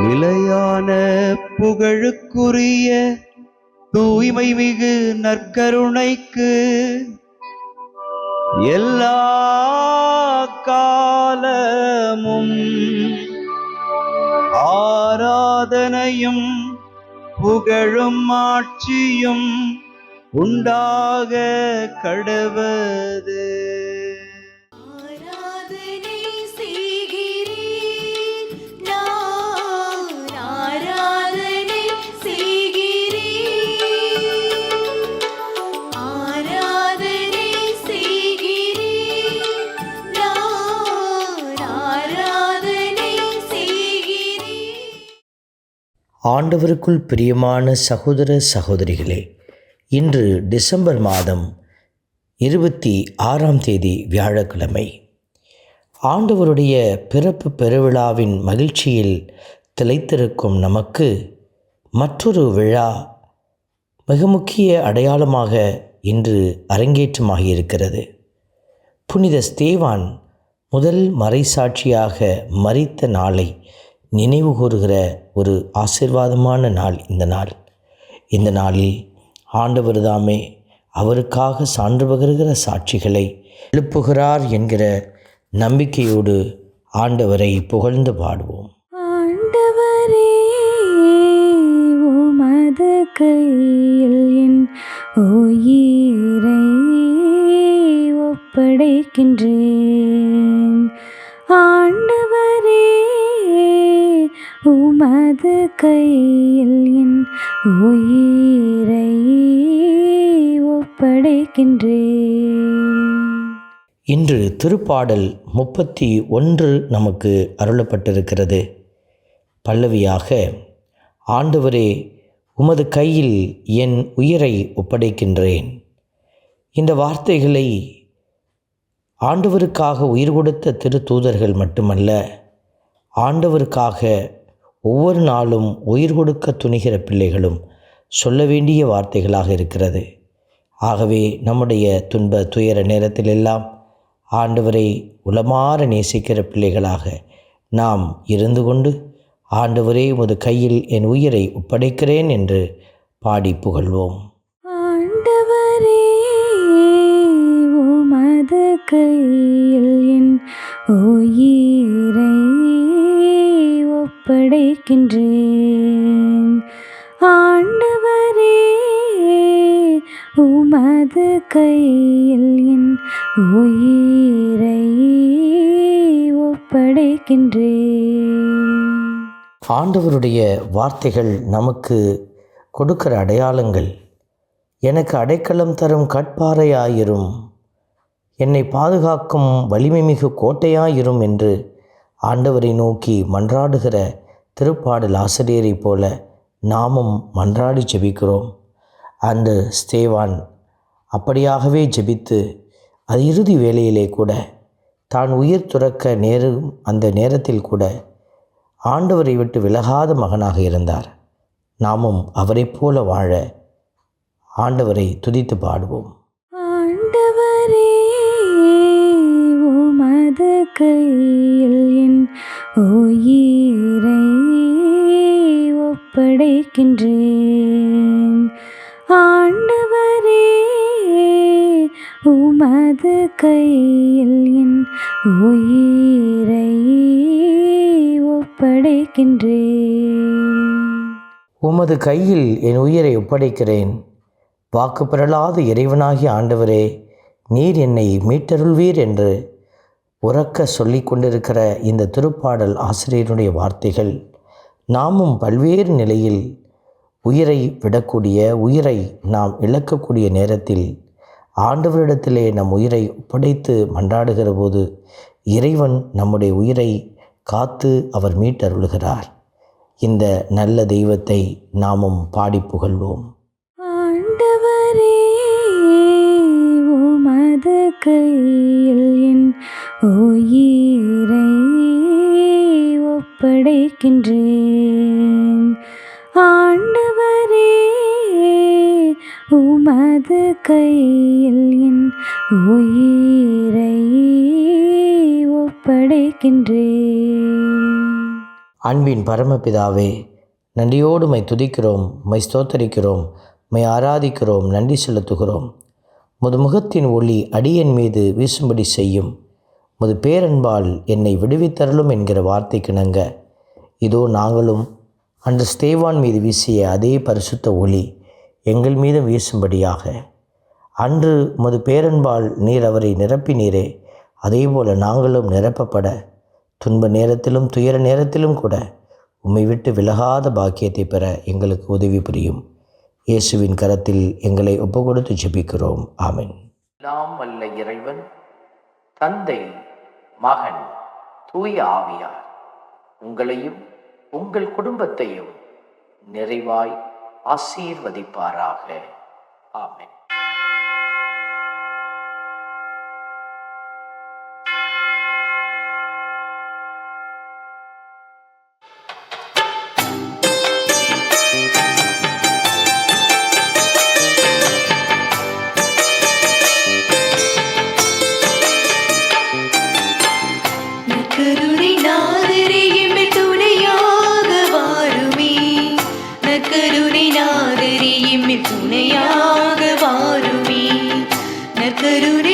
நிலையான புகழுக்குரிய தூய்மை மிகு நற்கருணைக்கு எல்லா காலமும் ஆராதனையும் புகழும் ஆட்சியும் உண்டாக கடவது. ஆண்டவருக்குள் பிரியமான சகோதர சகோதரிகளே, இன்று டிசம்பர் மாதம் 26ஆம் தேதி வியாழக்கிழமை. ஆண்டவருடைய பிறப்பு பெருவிழாவின் மகிழ்ச்சியில் திளைத்திருக்கும் நமக்கு மற்றொரு விழா மிக முக்கிய அடையாளமாக இன்று அரங்கேற்றமாகியிருக்கிறது. புனித ஸ்தேவான் முதல் மறைசாட்சியாக மரித்த நாளை நினைவு கூறுகிற ஒரு ஆசீர்வாதமான நாள் இந்த நாள். இந்த நாளில் ஆண்டவர் தாமே அவருக்காக சான்று பகருகிற சாட்சிகளை எழுப்புகிறார் என்கிற நம்பிக்கையோடு ஆண்டவரை புகழ்ந்து பாடுவோம். ஆண்டவரே, உமது கையில் என் உயிரை ஒப்படைக்கின்றேன். ஆண்டவரே, உமது கையில் என் உயிரை ஒப்படைக்கின்றேன். இன்று திருப்பாடல் 31 நமக்கு அருளப்பட்டிருக்கிறது. பல்லவியாக, ஆண்டவரே உமது கையில் என் உயிரை ஒப்படைக்கின்றேன். இந்த வார்த்தைகளை ஆண்டவருக்காக உயிர் கொடுத்த திருத்தூதர்கள் மட்டுமல்ல, ஆண்டவருக்காக ஒவ்வொரு நாளும் உயிர் கொடுக்க துணிகிற பிள்ளைகளும் சொல்ல வேண்டிய வார்த்தைகளாக இருக்கிறது. ஆகவே நம்முடைய துன்ப துயர நேரத்திலெல்லாம் ஆண்டவரை உளமாற நேசிக்கிற பிள்ளைகளாக நாம் இருந்து கொண்டு, ஆண்டவரே உமது கையில் என் உயிரை ஒப்படைக்கிறேன் என்று பாடி புகழ்வோம். ஆண்டவரே, உமது கையில் என் உயிரை ஒப்படைக்கின்றேன். ஆண்டவரே, உமது கையில் என் உயிரை ஒப்படைக்கின்றேன். ஆண்டவருடைய வார்த்தைகள் நமக்கு கொடுக்கிற அடையாளங்கள். எனக்கு அடைக்கலம் தரும் கற்பாறையாயிரும், என்னை பாதுகாக்கும் வலிமை மிகு கோட்டையாயிரும் என்று ஆண்டவரை நோக்கி மன்றாடுகிற திருப்பாடல் ஆசிரியரைப் போல நாமும் மன்றாடி ஜெபிக்கிறோம். அந்த ஸ்தேவான் அப்படியாகவே ஜெபித்து அது இறுதி வேளையிலே கூட தான் உயிர் துறக்க நேரும் அந்த நேரத்தில் கூட ஆண்டவரை விட்டு விலகாத மகனாக இருந்தார். நாமும் அவரைப் போல வாழ ஆண்டவரை துதித்து பாடுவோம். ஆண்டவரே, உமது கையில் என் உயிரை ஒப்படைக்கின்றேன். ஆண்டவரே, உமது கையில் என் உயிரை ஒப்படைக்கின்றேன். உமது கையில் என் உயிரை ஒப்படைக்கிறேன். வாக்கு பெறலாத இறைவனாகிய ஆண்டவரே, நீர் என்னை மீட்டருள்வீர் என்று உரக்க சொல்லி கொண்டிருக்கிற இந்த திருப்பாடல் ஆசிரியருடைய வார்த்தைகள் நாமும் பல்வேறு நிலையில் உயிரை விடக்கூடிய, உயிரை நாம் இழக்கக்கூடிய நேரத்தில் ஆண்டவரிடத்திலே நம் உயிரை ஒப்படைத்து மன்றாடுகிற போது இறைவன் நம்முடைய உயிரை காத்து அவர் மீட்டருளுகிறார். இந்த நல்ல தெய்வத்தை நாமும் பாடி புகழ்வோம். ஆண்டவரே, உமது கையில் என் உயிரை ஒப்படைக்கின்றேன். ஆண்டவரே, உமது கையில் என் உயிரை ஒப்படைக்கின்றேன். அன்பின் பரமபிதாவே, நன்றியோடு மை துதிக்கிறோம், மை ஸ்தோத்தரிக்கிறோம், மை ஆராதிக்கிறோம், நன்றி செலுத்துகிறோம். முது முகத்தின் ஒளி அடியன் மீது வீசும்படி செய்யும், முது பேரன்பால் என்னை விடுவித்தருளும் என்கிற வார்த்தைக்கிணங்க இதோ நாங்களும் அன்று ஸ்தேவான் மீது வீசிய அதே பரிசுத்த ஒளி எங்கள் மீது வீசும்படியாக, அன்று முது பேரன்பால் நீர் அவரை நிரப்பினீரே, அதே போல நாங்களும் நிரப்பப்பட துன்ப நேரத்திலும் துயர நேரத்திலும் கூட உம்மை விட்டு விலகாத பாக்கியத்தை பெற எங்களுக்கு உதவி புரியும். இயேசுவின் கரத்தில் எங்களை ஒப்புக்கொடுத்து ஜெபிக்கிறோம். ஆமென். எல்லாம் வல்ல இறைவன் தந்தை, மகன், தூய ஆவியார் உங்களையும் உங்கள் குடும்பத்தையும் நிறைவாய் ஆசீர்வதிப்பாராக. ஆமென். துணையாக வாருமே நற்கருணை